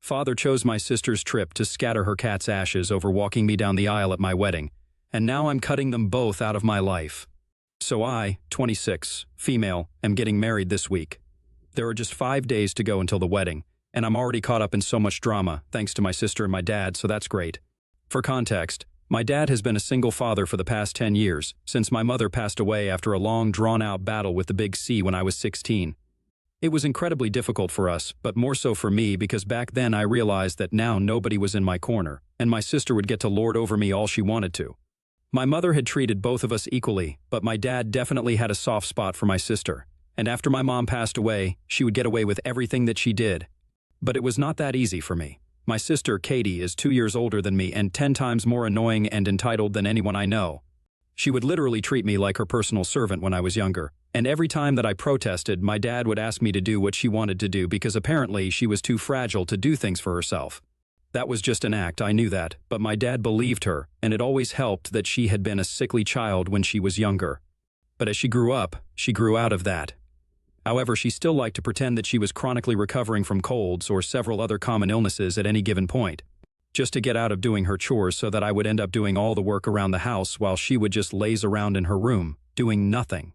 Father chose my sister's trip to scatter her cat's ashes over walking me down the aisle at my wedding, and now I'm cutting them both out of my life. So I, 26, female, am getting married this week. There are just 5 days to go until the wedding, and I'm already caught up in so much drama, thanks to my sister and my dad, so that's great. For context, my dad has been a single father for the past 10 years, since my mother passed away after a long, drawn-out battle with the big C when I was 16. It was incredibly difficult for us, but more so for me because back then I realized that now nobody was in my corner, and my sister would get to lord over me all she wanted to. My mother had treated both of us equally, but my dad definitely had a soft spot for my sister, and after my mom passed away, she would get away with everything that she did. But it was not that easy for me. My sister, Katie, is 2 years older than me and 10 times more annoying and entitled than anyone I know. She would literally treat me like her personal servant when I was younger, and every time that I protested, my dad would ask me to do what she wanted to do because apparently she was too fragile to do things for herself. That was just an act, I knew that, but my dad believed her, and it always helped that she had been a sickly child when she was younger. But as she grew up, she grew out of that. However, she still liked to pretend that she was chronically recovering from colds or several other common illnesses at any given point, just to get out of doing her chores so that I would end up doing all the work around the house while she would just laze around in her room, doing nothing.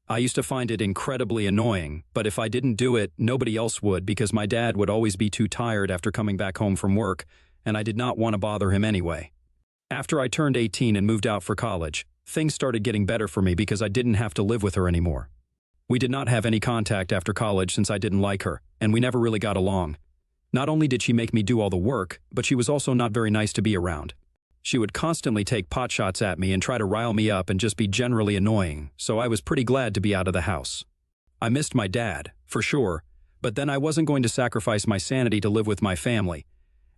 I used to find it incredibly annoying, but if I didn't do it, nobody else would because my dad would always be too tired after coming back home from work, and I did not want to bother him anyway. After I turned 18 and moved out for college, things started getting better for me because I didn't have to live with her anymore. We did not have any contact after college since I didn't like her, and we never really got along. Not only did she make me do all the work, but she was also not very nice to be around. She would constantly take potshots at me and try to rile me up and just be generally annoying, so I was pretty glad to be out of the house. I missed my dad, for sure, but then I wasn't going to sacrifice my sanity to live with my family.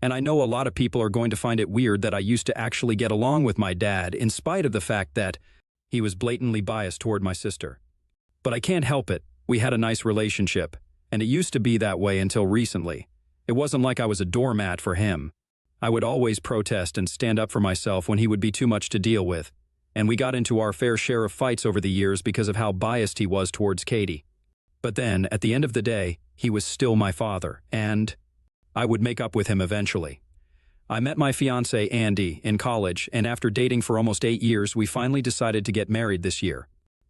And I know a lot of people are going to find it weird that I used to actually get along with my dad in spite of the fact that he was blatantly biased toward my sister. But I can't help it, we had a nice relationship, and it used to be that way until recently. It wasn't like I was a doormat for him. I would always protest and stand up for myself when he would be too much to deal with, and we got into our fair share of fights over the years because of how biased he was towards Katie. But then, at the end of the day, he was still my father, and I would make up with him eventually. I met my fiancée, Andy, in college, and after dating for almost 8 years, we finally decided to get married this year.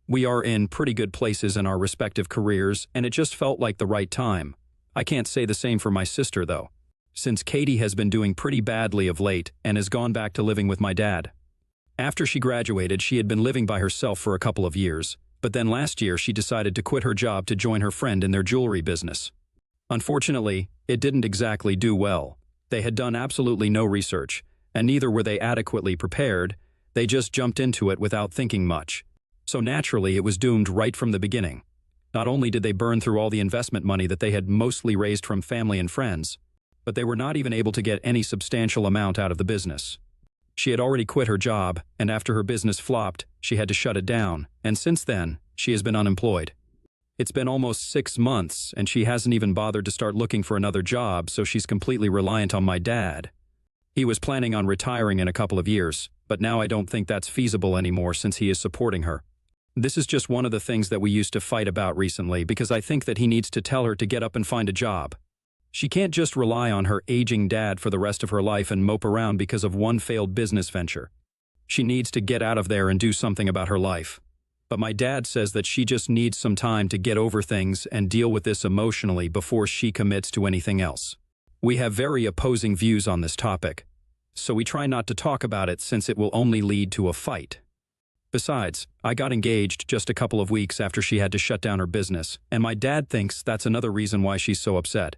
We are in pretty good places in our respective careers, and it just felt like the right time. I can't say the same for my sister, though, since Katie has been doing pretty badly of late and has gone back to living with my dad. After she graduated, she had been living by herself for a couple of years, but then last year she decided to quit her job to join her friend in their jewelry business. Unfortunately, it didn't exactly do well. They had done absolutely no research, and neither were they adequately prepared. They just jumped into it without thinking much. So naturally, it was doomed right from the beginning. Not only did they burn through all the investment money that they had mostly raised from family and friends, but they were not even able to get any substantial amount out of the business. She had already quit her job, and after her business flopped, she had to shut it down, and since then, she has been unemployed. It's been almost 6 months, and she hasn't even bothered to start looking for another job, so she's completely reliant on my dad. He was planning on retiring in a couple of years, but now I don't think that's feasible anymore since he is supporting her. This is just one of the things that we used to fight about recently because I think that he needs to tell her to get up and find a job. She can't just rely on her aging dad for the rest of her life and mope around because of one failed business venture. She needs to get out of there and do something about her life. But my dad says that she just needs some time to get over things and deal with this emotionally before she commits to anything else. We have very opposing views on this topic, so we try not to talk about it since it will only lead to a fight. Besides, I got engaged just a couple of weeks after she had to shut down her business, and my dad thinks that's another reason why she's so upset.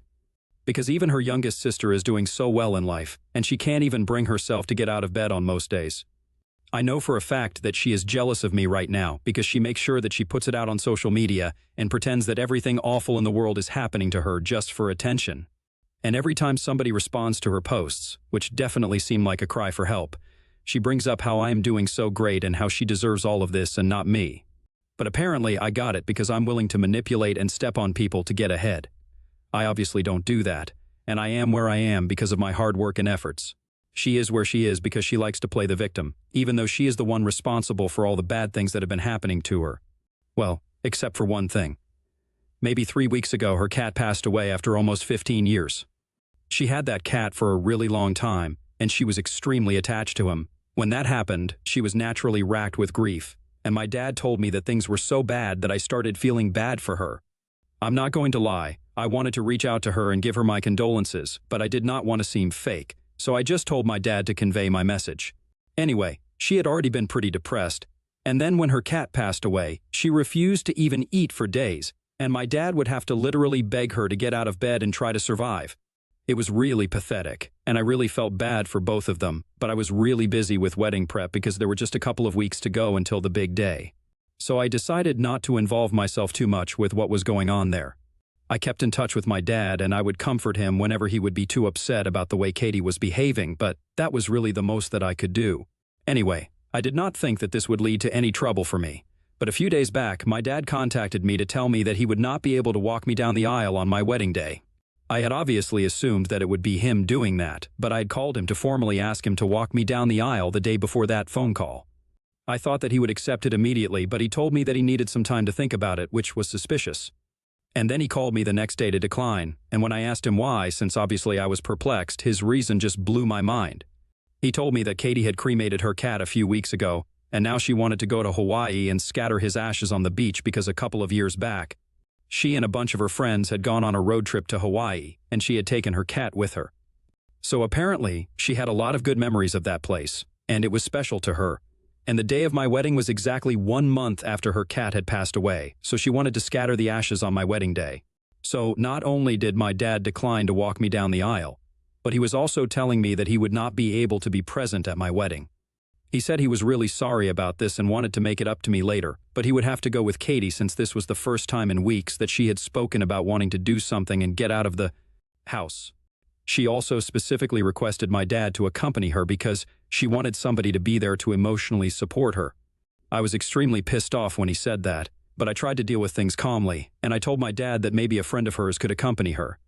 Because even her youngest sister is doing so well in life, and she can't even bring herself to get out of bed on most days. I know for a fact that she is jealous of me right now because she makes sure that she puts it out on social media and pretends that everything awful in the world is happening to her just for attention. And every time somebody responds to her posts, which definitely seem like a cry for help, she brings up how I am doing so great and how she deserves all of this and not me. But apparently I got it because I'm willing to manipulate and step on people to get ahead. I obviously don't do that, and I am where I am because of my hard work and efforts. She is where she is because she likes to play the victim, even though she is the one responsible for all the bad things that have been happening to her. Well, except for one thing. Maybe 3 weeks ago her cat passed away after almost 15 years. She had that cat for a really long time, and she was extremely attached to him. When that happened, she was naturally racked with grief, and my dad told me that things were so bad that I started feeling bad for her. I'm not going to lie, I wanted to reach out to her and give her my condolences, but I did not want to seem fake, so I just told my dad to convey my message. Anyway, she had already been pretty depressed, and then when her cat passed away, she refused to even eat for days, and my dad would have to literally beg her to get out of bed and try to survive. It was really pathetic, and I really felt bad for both of them, but I was really busy with wedding prep because there were just a couple of weeks to go until the big day. So I decided not to involve myself too much with what was going on there. I kept in touch with my dad, and I would comfort him whenever he would be too upset about the way Katie was behaving, but that was really the most that I could do. Anyway, I did not think that this would lead to any trouble for me, but a few days back, my dad contacted me to tell me that he would not be able to walk me down the aisle on my wedding day. I had obviously assumed that it would be him doing that, but I had called him to formally ask him to walk me down the aisle the day before that phone call. I thought that he would accept it immediately, but he told me that he needed some time to think about it, which was suspicious. And then he called me the next day to decline, and when I asked him why, since obviously I was perplexed, his reason just blew my mind. He told me that Katie had cremated her cat a few weeks ago, and now she wanted to go to Hawaii and scatter his ashes on the beach because a couple of years back, she and a bunch of her friends had gone on a road trip to Hawaii, and she had taken her cat with her. So apparently, she had a lot of good memories of that place, and it was special to her. And the day of my wedding was exactly 1 month after her cat had passed away, so she wanted to scatter the ashes on my wedding day. So not only did my dad decline to walk me down the aisle, but he was also telling me that he would not be able to be present at my wedding. He said he was really sorry about this and wanted to make it up to me later, but he would have to go with Katie since this was the first time in weeks that she had spoken about wanting to do something and get out of the house. She also specifically requested my dad to accompany her because she wanted somebody to be there to emotionally support her. I was extremely pissed off when he said that, but I tried to deal with things calmly, and I told my dad that maybe a friend of hers could accompany her.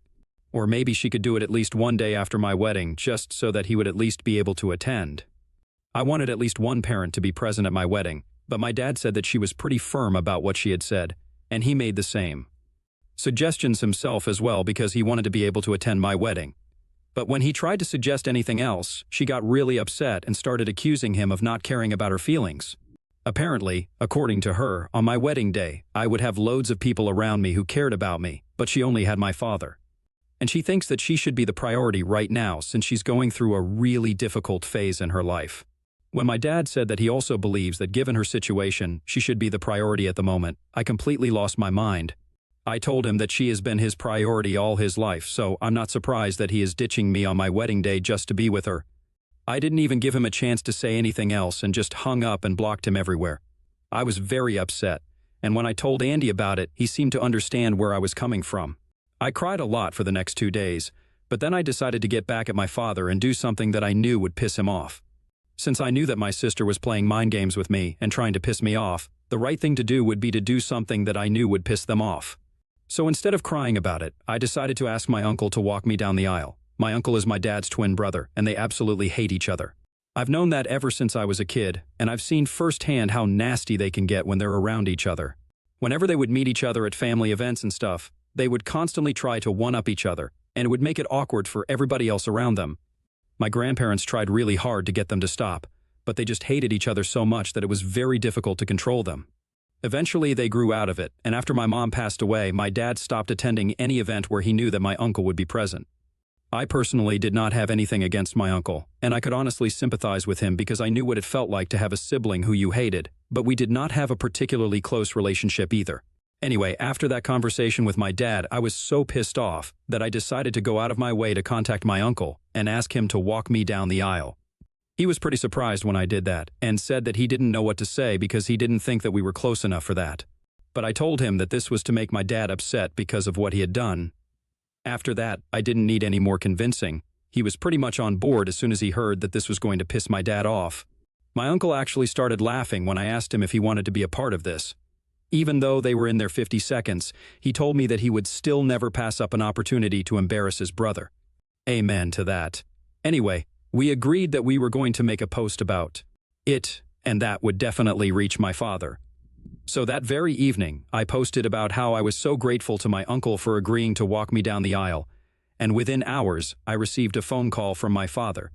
Or maybe she could do it at least one day after my wedding, just so that he would at least be able to attend. I wanted at least one parent to be present at my wedding, but my dad said that she was pretty firm about what she had said, and he made the same suggestions himself as well because he wanted to be able to attend my wedding. But when he tried to suggest anything else, she got really upset and started accusing him of not caring about her feelings. Apparently, according to her, on my wedding day, I would have loads of people around me who cared about me, but she only had my father. And she thinks that she should be the priority right now since she's going through a really difficult phase in her life. When my dad said that he also believes that given her situation, she should be the priority at the moment, I completely lost my mind. I told him that she has been his priority all his life, so I'm not surprised that he is ditching me on my wedding day just to be with her. I didn't even give him a chance to say anything else and just hung up and blocked him everywhere. I was very upset, and when I told Andy about it, he seemed to understand where I was coming from. I cried a lot for the next 2 days, but then I decided to get back at my father and do something that I knew would piss him off. Since I knew that my sister was playing mind games with me and trying to piss me off, the right thing to do would be to do something that I knew would piss them off. So instead of crying about it, I decided to ask my uncle to walk me down the aisle. My uncle is my dad's twin brother, and they absolutely hate each other. I've known that ever since I was a kid, and I've seen firsthand how nasty they can get when they're around each other. Whenever they would meet each other at family events and stuff, they would constantly try to one-up each other, and it would make it awkward for everybody else around them. My grandparents tried really hard to get them to stop, but they just hated each other so much that it was very difficult to control them. Eventually, they grew out of it, and after my mom passed away, my dad stopped attending any event where he knew that my uncle would be present. I personally did not have anything against my uncle, and I could honestly sympathize with him because I knew what it felt like to have a sibling who you hated, but we did not have a particularly close relationship either. Anyway, after that conversation with my dad, I was so pissed off that I decided to go out of my way to contact my uncle and ask him to walk me down the aisle. He was pretty surprised when I did that and said that he didn't know what to say because he didn't think that we were close enough for that. But I told him that this was to make my dad upset because of what he had done. After that, I didn't need any more convincing. He was pretty much on board as soon as he heard that this was going to piss my dad off. My uncle actually started laughing when I asked him if he wanted to be a part of this. Even though they were in their 50 seconds, he told me that he would still never pass up an opportunity to embarrass his brother. Amen to that. Anyway, we agreed that we were going to make a post about it, and that would definitely reach my father. So that very evening, I posted about how I was so grateful to my uncle for agreeing to walk me down the aisle, and within hours, I received a phone call from my father.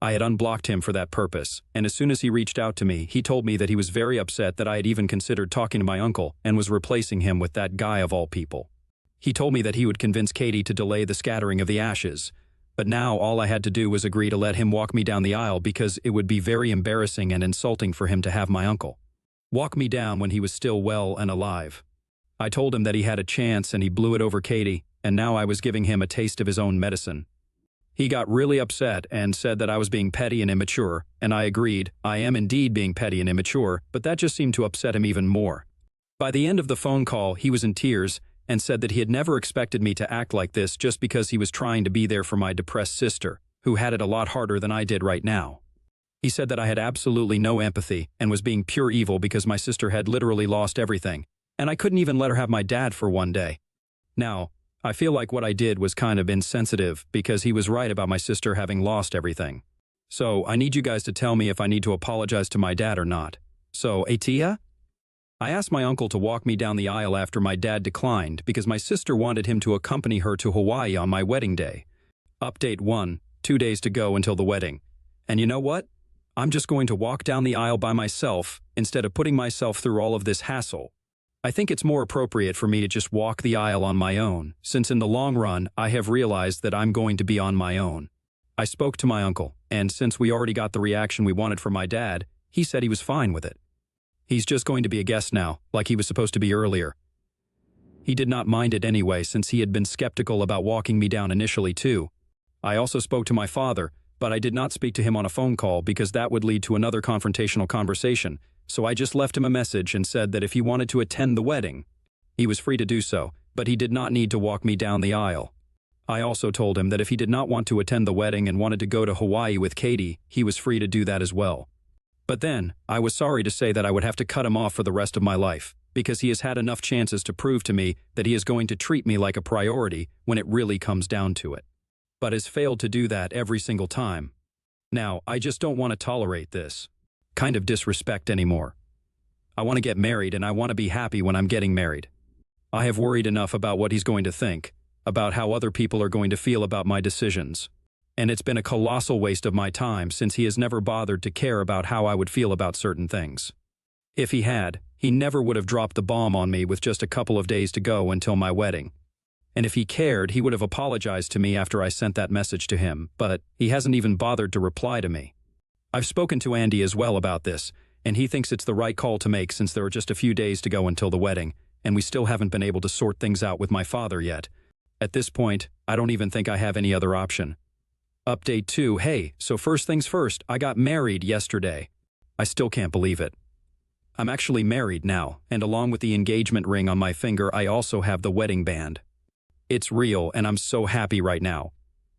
I had unblocked him for that purpose, and as soon as he reached out to me, he told me that he was very upset that I had even considered talking to my uncle and was replacing him with that guy of all people. He told me that he would convince Katie to delay the scattering of the ashes, but now all I had to do was agree to let him walk me down the aisle because it would be very embarrassing and insulting for him to have my uncle walk me down when he was still well and alive. I told him that he had a chance and he blew it over Katie, and now I was giving him a taste of his own medicine. He got really upset and said that I was being petty and immature, and I agreed, I am indeed being petty and immature, but that just seemed to upset him even more. By the end of the phone call, he was in tears and said that he had never expected me to act like this just because he was trying to be there for my depressed sister, who had it a lot harder than I did right now. He said that I had absolutely no empathy and was being pure evil because my sister had literally lost everything, and I couldn't even let her have my dad for one day. Now, I feel like what I did was kind of insensitive because he was right about my sister having lost everything. So I need you guys to tell me if I need to apologize to my dad or not. So, Atia? I asked my uncle to walk me down the aisle after my dad declined because my sister wanted him to accompany her to Hawaii on my wedding day. Update 1, 2 days to go until the wedding. And you know what? I'm just going to walk down the aisle by myself instead of putting myself through all of this hassle. I think it's more appropriate for me to just walk the aisle on my own, since in the long run, I have realized that I'm going to be on my own. I spoke to my uncle, and since we already got the reaction we wanted from my dad, he said he was fine with it. He's just going to be a guest now, like he was supposed to be earlier. He did not mind it anyway, since he had been skeptical about walking me down initially too. I also spoke to my father, but I did not speak to him on a phone call because that would lead to another confrontational conversation, so I just left him a message and said that if he wanted to attend the wedding, he was free to do so, but he did not need to walk me down the aisle. I also told him that if he did not want to attend the wedding and wanted to go to Hawaii with Katie, he was free to do that as well. But then, I was sorry to say that I would have to cut him off for the rest of my life, because he has had enough chances to prove to me that he is going to treat me like a priority when it really comes down to it, but has failed to do that every single time. Now, I just don't want to tolerate this kind of disrespect anymore. I want to get married and I want to be happy when I'm getting married. I have worried enough about what he's going to think, about how other people are going to feel about my decisions. And it's been a colossal waste of my time since he has never bothered to care about how I would feel about certain things. If he had, he never would have dropped the bomb on me with just a couple of days to go until my wedding. And if he cared, he would have apologized to me after I sent that message to him, but he hasn't even bothered to reply to me. I've spoken to Andy as well about this, and he thinks it's the right call to make since there are just a few days to go until the wedding, and we still haven't been able to sort things out with my father yet. At this point, I don't even think I have any other option. Update 2, hey, so first things first, I got married yesterday. I still can't believe it. I'm actually married now, and along with the engagement ring on my finger, I also have the wedding band. It's real, and I'm so happy right now.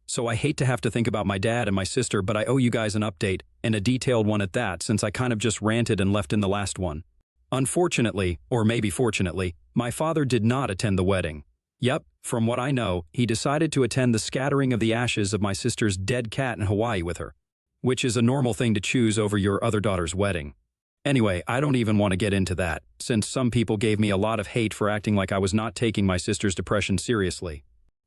So I hate to have to think about my dad and my sister, but I owe you guys an update, and a detailed one at that, since I kind of just ranted and left in the last one. Unfortunately, or maybe fortunately, my father did not attend the wedding. Yep, from what I know, he decided to attend the scattering of the ashes of my sister's dead cat in Hawaii with her, which is a normal thing to choose over your other daughter's wedding. Anyway, I don't even want to get into that, since some people gave me a lot of hate for acting like I was not taking my sister's depression seriously.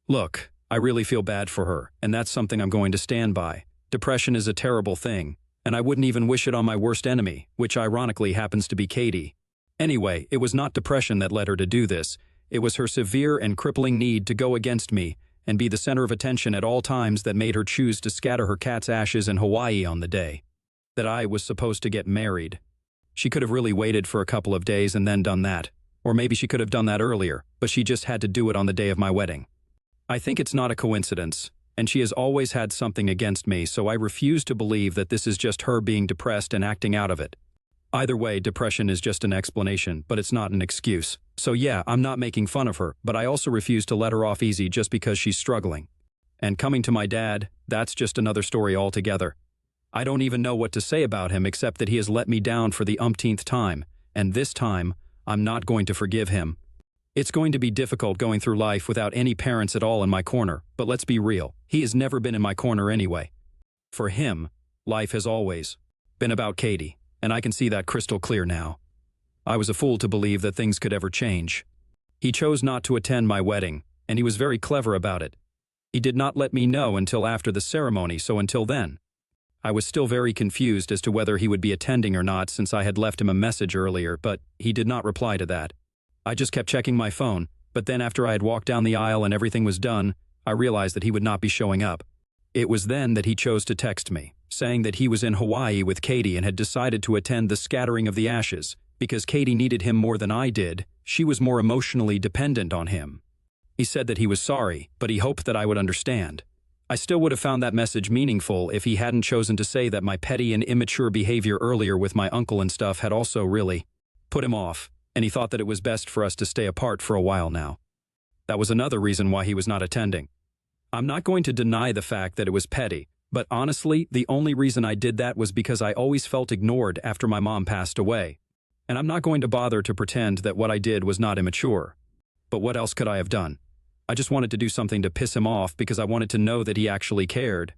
Look, I really feel bad for her, and that's something I'm going to stand by. Depression is a terrible thing, and I wouldn't even wish it on my worst enemy, which ironically happens to be Katie. Anyway, it was not depression that led her to do this. It was her severe and crippling need to go against me and be the center of attention at all times that made her choose to scatter her cat's ashes in Hawaii on the day that I was supposed to get married. She could have really waited for a couple of days and then done that, or maybe she could have done that earlier, but she just had to do it on the day of my wedding. I think it's not a coincidence, and she has always had something against me, so I refuse to believe that this is just her being depressed and acting out of it. Either way, depression is just an explanation, but it's not an excuse. So yeah, I'm not making fun of her, but I also refuse to let her off easy just because she's struggling. And coming to my dad, that's just another story altogether. I don't even know what to say about him except that he has let me down for the umpteenth time, and this time, I'm not going to forgive him. It's going to be difficult going through life without any parents at all in my corner, but let's be real, he has never been in my corner anyway. For him, life has always been about Katie, and I can see that crystal clear now. I was a fool to believe that things could ever change. He chose not to attend my wedding, and he was very clever about it. He did not let me know until after the ceremony, so until then, I was still very confused as to whether he would be attending or not since I had left him a message earlier, but he did not reply to that. I just kept checking my phone, but then after I had walked down the aisle and everything was done, I realized that he would not be showing up. It was then that he chose to text me, saying that he was in Hawaii with Katie and had decided to attend the scattering of the ashes. Because Katie needed him more than I did, she was more emotionally dependent on him. He said that he was sorry, but he hoped that I would understand. I still would have found that message meaningful if he hadn't chosen to say that my petty and immature behavior earlier with my uncle and stuff had also really put him off, and he thought that it was best for us to stay apart for a while now. That was another reason why he was not attending. I'm not going to deny the fact that it was petty, but honestly, the only reason I did that was because I always felt ignored after my mom passed away. And I'm not going to bother to pretend that what I did was not immature. But what else could I have done? I just wanted to do something to piss him off because I wanted to know that he actually cared.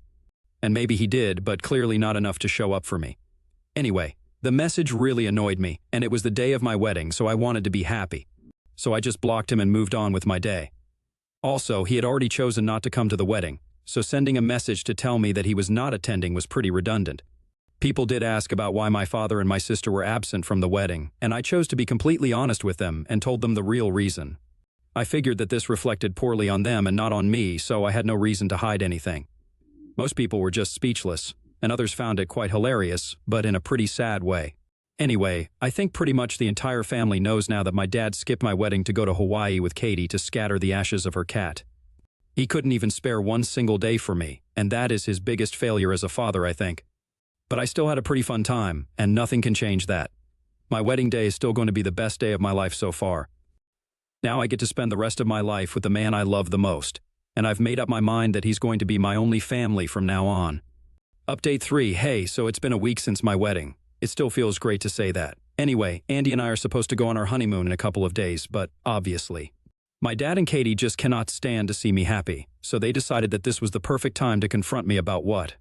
And maybe he did, but clearly not enough to show up for me. Anyway, the message really annoyed me, and it was the day of my wedding, so I wanted to be happy. So I just blocked him and moved on with my day. Also, he had already chosen not to come to the wedding, so sending a message to tell me that he was not attending was pretty redundant. People did ask about why my father and my sister were absent from the wedding, and I chose to be completely honest with them and told them the real reason. I figured that this reflected poorly on them and not on me, so I had no reason to hide anything. Most people were just speechless, and others found it quite hilarious, but in a pretty sad way. Anyway, I think pretty much the entire family knows now that my dad skipped my wedding to go to Hawaii with Katie to scatter the ashes of her cat. He couldn't even spare one single day for me, and that is his biggest failure as a father, I think. But I still had a pretty fun time, and nothing can change that. My wedding day is still going to be the best day of my life so far. Now I get to spend the rest of my life with the man I love the most, and I've made up my mind that he's going to be my only family from now on. Update 3, hey, so it's been a week since my wedding. It still feels great to say that. Anyway, Andy and I are supposed to go on our honeymoon in a couple of days, but obviously, my dad and Katie just cannot stand to see me happy, so they decided that this was the perfect time to confront me about what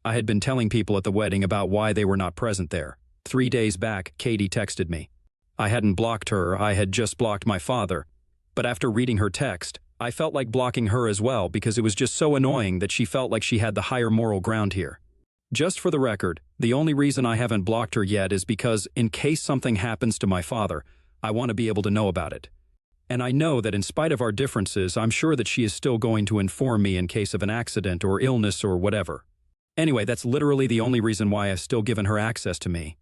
I had been telling people at the wedding about why they were not present there. 3 days back, Katie texted me. I hadn't blocked her, I had just blocked my father. But after reading her text, I felt like blocking her as well because it was just so annoying that she felt like she had the higher moral ground here. Just for the record, the only reason I haven't blocked her yet is because in case something happens to my father, I want to be able to know about it. And I know that in spite of our differences, I'm sure that she is still going to inform me in case of an accident or illness or whatever. Anyway, that's literally the only reason why I've still given her access to me.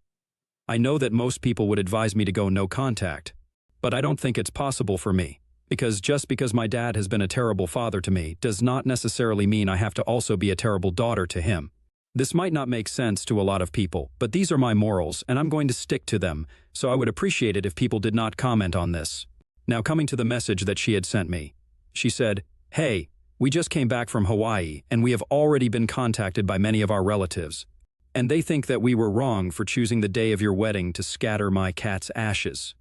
I know that most people would advise me to go no contact, but I don't think it's possible for me, because just because my dad has been a terrible father to me does not necessarily mean I have to also be a terrible daughter to him. This might not make sense to a lot of people, but these are my morals, and I'm going to stick to them, so I would appreciate it if people did not comment on this. Now coming to the message that she had sent me. She said, "Hey, we just came back from Hawaii, and we have already been contacted by many of our relatives. And they think that we were wrong for choosing the day of your wedding to scatter my cat's ashes.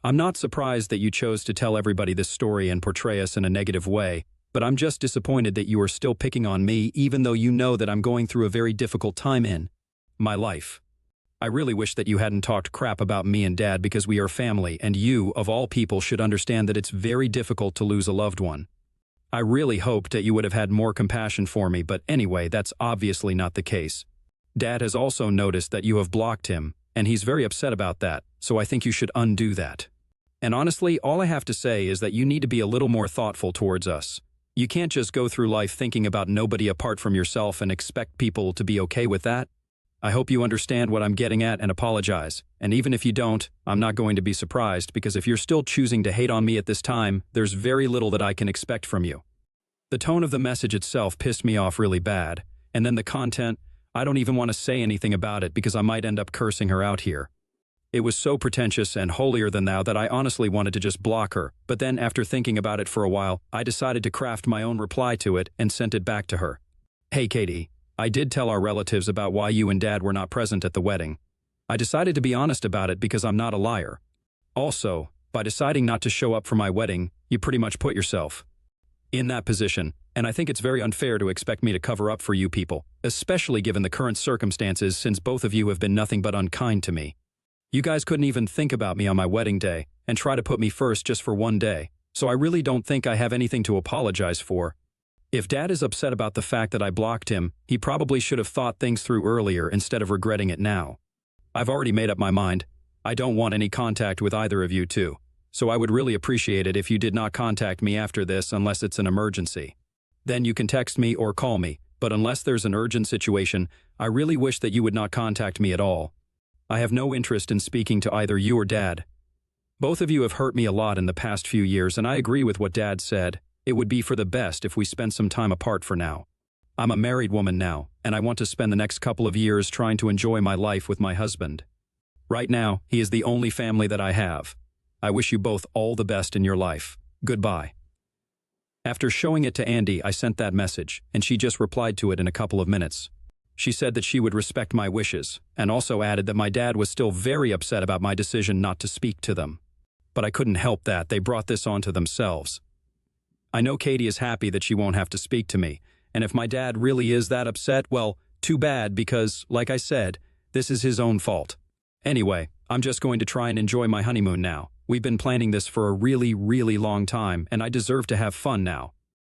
I'm not surprised that you chose to tell everybody this story and portray us in a negative way, but I'm just disappointed that you are still picking on me even though you know that I'm going through a very difficult time in my life. I really wish that you hadn't talked crap about me and Dad because we are family, and you, of all people, should understand that it's very difficult to lose a loved one. I really hoped that you would have had more compassion for me, but anyway, that's obviously not the case. Dad has also noticed that you have blocked him, and he's very upset about that, so I think you should undo that. And honestly, all I have to say is that you need to be a little more thoughtful towards us. You can't just go through life thinking about nobody apart from yourself and expect people to be okay with that. I hope you understand what I'm getting at and apologize. And even if you don't, I'm not going to be surprised because if you're still choosing to hate on me at this time, there's very little that I can expect from you." The tone of the message itself pissed me off really bad, and then the content, I don't even want to say anything about it because I might end up cursing her out here. It was so pretentious and holier-than-thou that I honestly wanted to just block her, but then after thinking about it for a while, I decided to craft my own reply to it and sent it back to her. "Hey Katie, I did tell our relatives about why you and Dad were not present at the wedding. I decided to be honest about it because I'm not a liar. Also, by deciding not to show up for my wedding, you pretty much put yourself in that position, and I think it's very unfair to expect me to cover up for you people, especially given the current circumstances since both of you have been nothing but unkind to me. You guys couldn't even think about me on my wedding day and try to put me first just for one day, so I really don't think I have anything to apologize for. If Dad is upset about the fact that I blocked him, he probably should have thought things through earlier instead of regretting it now. I've already made up my mind. I don't want any contact with either of you two, so I would really appreciate it if you did not contact me after this unless it's an emergency. Then you can text me or call me, but unless there's an urgent situation, I really wish that you would not contact me at all. I have no interest in speaking to either you or Dad. Both of you have hurt me a lot in the past few years, and I agree with what Dad said. It would be for the best if we spent some time apart for now. I'm a married woman now, and I want to spend the next couple of years trying to enjoy my life with my husband. Right now, he is the only family that I have. I wish you both all the best in your life. Goodbye. After showing it to Andy, I sent that message, and she just replied to it in a couple of minutes. She said that she would respect my wishes, and also added that my dad was still very upset about my decision not to speak to them. But I couldn't help that. They brought this onto themselves. I know Katie is happy that she won't have to speak to me, and if my dad really is that upset, well, too bad because, like I said, this is his own fault. Anyway, I'm just going to try and enjoy my honeymoon now. We've been planning this for a really, really long time, and I deserve to have fun now.